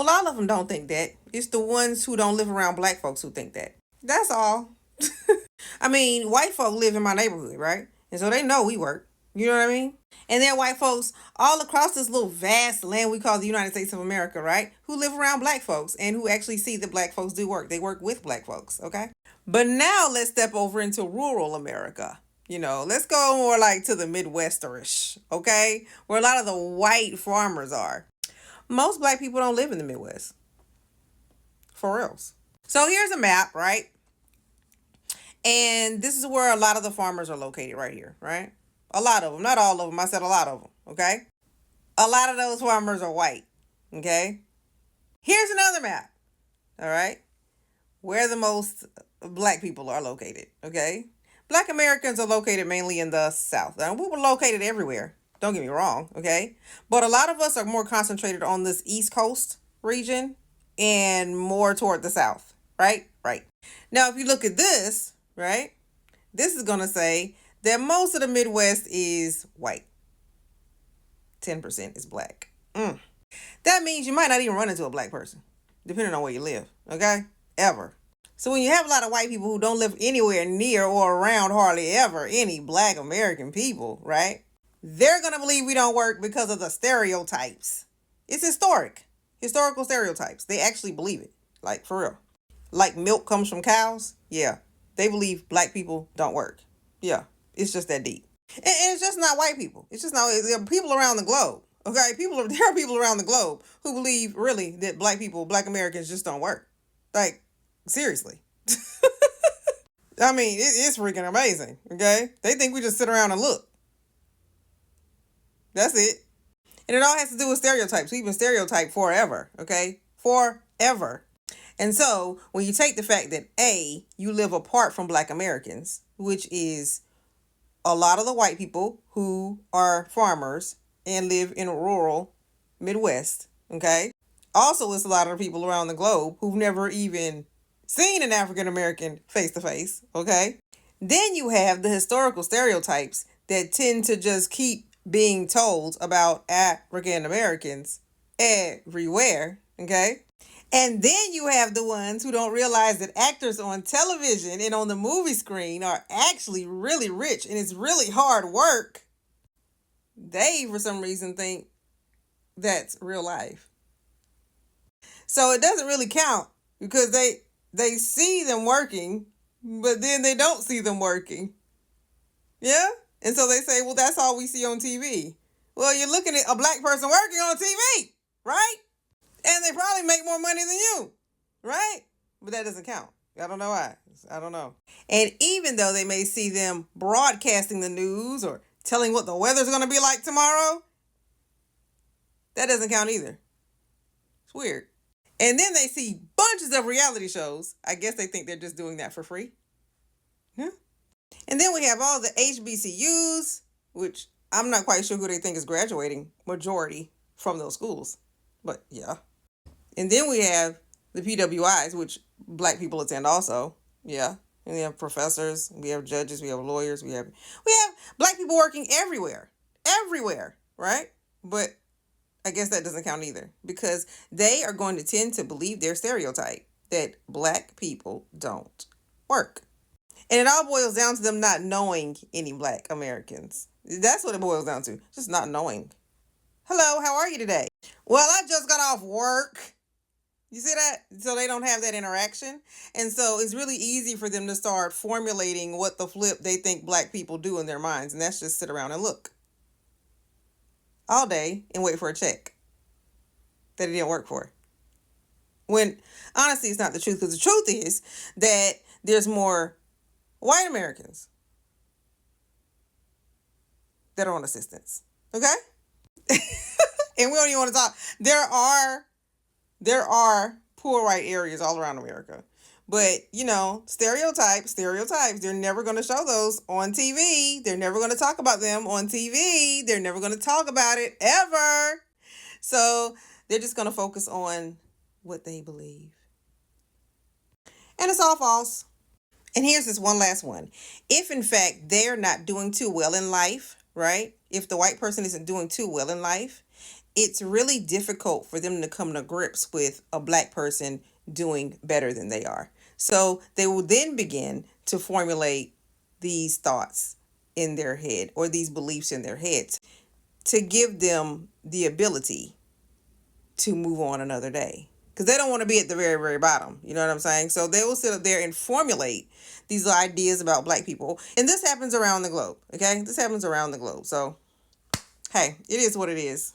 Well, all of them don't think that. It's the ones who don't live around black folks who think that. That's all. I mean, white folk live in my neighborhood, right? And so they know we work. You know what I mean? And then white folks all across this little vast land we call the United States of America, right? Who live around black folks and who actually see that black folks do work. They work with black folks, okay? But now let's step over into rural America. Let's go more like to the Midwesterish, okay? Where a lot of the white farmers are. Most black people don't live in the Midwest. For reals. So here's a map, right? And this is where a lot of the farmers are located right here, right? A lot of them, not all of them. I said a lot of them, okay? A lot of those farmers are white, okay? Here's another map, all right? Where the most black people are located, okay? Black Americans are located mainly in the South. Now, we were located everywhere. Don't get me wrong, okay? But a lot of us are more concentrated on this East Coast region and more toward the South, right? Right. Now, if you look at this, right, this is going to say that most of the Midwest is white. 10% is black. That means you might not even run into a black person, depending on where you live, okay? Ever. So when you have a lot of white people who don't live anywhere near or around hardly ever any black American people, right? They're going to believe we don't work because of the stereotypes. It's historical stereotypes. They actually believe it, like for real. Like milk comes from cows. Yeah, they believe black people don't work. Yeah, it's just that deep. And it's just not white people. It's just not, there are people around the globe. Okay, there are people around the globe who believe really that black Americans just don't work. Like, seriously. I mean, it's freaking amazing. Okay, they think we just sit around and look. That's it. And it all has to do with stereotypes. We've been stereotyped forever, okay? Forever. And so when you take the fact that A, you live apart from black Americans, which is a lot of the white people who are farmers and live in rural Midwest, okay? Also, it's a lot of people around the globe who've never even seen an African American face to face, okay? Then you have the historical stereotypes that tend to just keep being told about African Americans everywhere, okay? And then you have the ones who don't realize that actors on television and on the movie screen are actually really rich and it's really hard work. They, for some reason, think that's real life. So it doesn't really count because they see them working, but then they don't see them working. Yeah? And so they say, well, that's all we see on TV. Well, you're looking at a black person working on TV, right? And they probably make more money than you, right? But that doesn't count. I don't know why. I don't know. And even though they may see them broadcasting the news or telling what the weather's going to be like tomorrow, that doesn't count either. It's weird. And then they see bunches of reality shows. I guess they think they're just doing that for free. Yeah. And then we have all the HBCUs, which I'm not quite sure who they think is graduating majority from those schools. But yeah. And then we have the PWIs, which black people attend also. Yeah. And we have professors, we have judges, we have lawyers, we have black people working everywhere. Everywhere, right? But I guess that doesn't count either because they are going to tend to believe their stereotype that black people don't work. And it all boils down to them not knowing any black Americans. That's what it boils down to. Just not knowing. Hello, how are you today? Well, I just got off work. You see that? So they don't have that interaction. And so it's really easy for them to start formulating what the flip they think black people do in their minds. And that's just sit around and look all day and wait for a check that it didn't work for. When honestly, it's not the truth. Because the truth is that there's more white Americans that are on assistance. Okay? And we don't even want to talk. There are poor white areas all around America. But, stereotypes, they're never going to show those on TV. They're never going to talk about them on TV. They're never going to talk about it ever. So they're just going to focus on what they believe. And it's all false. And here's this one last one. If, in fact, they're not doing too well in life, right? If the white person isn't doing too well in life, it's really difficult for them to come to grips with a black person doing better than they are. So they will then begin to formulate these thoughts in their head, or these beliefs in their heads, to give them the ability to move on another day. Because they don't want to be at the very, very bottom. You know what I'm saying? So they will sit up there and formulate these ideas about black people. And this happens around the globe. Okay? This happens around the globe. So, hey, it is what it is.